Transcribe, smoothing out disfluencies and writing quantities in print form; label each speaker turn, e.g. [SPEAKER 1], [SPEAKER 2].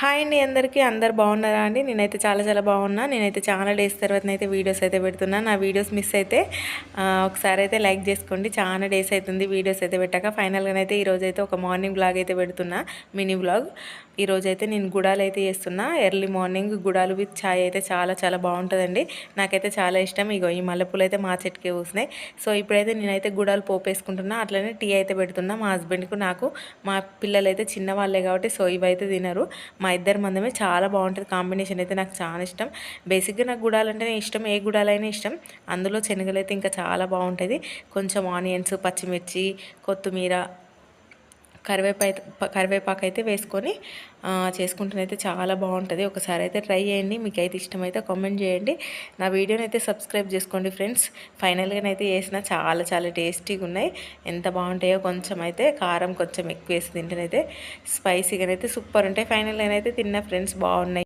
[SPEAKER 1] Hi అండి అందరికీ అందరు బాగున్నారా అండి? నేనైతే చాలా బాగున్నా. నేనైతే చాలా డేస్ తర్వాతనైతే వీడియోస్ అయితే పెడుతున్నా. నా వీడియోస్ మిస్ అయితే ఒకసారి అయితే లైక్ చేసుకోండి. చాలా డేస్ అవుతుంది వీడియోస్ అయితే పెట్టాక. ఫైనల్గానైతే ఈరోజైతే ఒక మార్నింగ్ బ్లాగ్ అయితే పెడుతున్నా, మినీ బ్లాగ్. ఈరోజైతే నేను గుడాలు అయితే చేస్తున్నా. ఎర్లీ మార్నింగ్ గుడాలు విత్ ఛాయ్ అయితే చాలా బాగుంటుందండి. నాకైతే చాలా ఇష్టం. ఇగో ఈ మల్లెపూలు అయితే మా చెట్టుకే పూసినాయి. సో ఇప్పుడైతే నేనైతే గుడాలు పోపేసుకుంటున్నా. అట్లనే టీ అయితే పెడుతున్నా మా హస్బెండ్కు. నాకు మా పిల్లలు అయితే చిన్నవాళ్ళే కాబట్టి సో ఇవైతే తినరు. మా ఇద్దరి మందమే చాలా బాగుంటుంది. కాంబినేషన్ అయితే నాకు చాలా ఇష్టం. బేసిక్గా నాకు గుడాలంటేనే ఇష్టం, ఏ గుడాలైనా ఇష్టం. అందులో శనగలు అయితే ఇంకా చాలా బాగుంటుంది. కొంచెం ఆనియన్స్, పచ్చిమిర్చి, కొత్తిమీర, కరివేపాకు అయితే వేసుకొని చేసుకుంటేనైతే చాలా బాగుంటుంది. ఒకసారి అయితే ట్రై చేయండి. మీకైతే ఇష్టమైతే కామెంట్ చేయండి. నా వీడియోని అయితే సబ్స్క్రైబ్ చేసుకోండి ఫ్రెండ్స్. ఫైనల్గానైతే వేసిన చాలా టేస్టీగా ఉన్నాయి. ఎంత బాగుంటాయో. కొంచెం అయితే కారం కొంచెం ఎక్కువ వేసి తింటేనైతే స్పైసీగానైతే సూపర్ ఉంటాయి. ఫైనల్గానైతే తిన్న ఫ్రెండ్స్ బాగున్నాయి.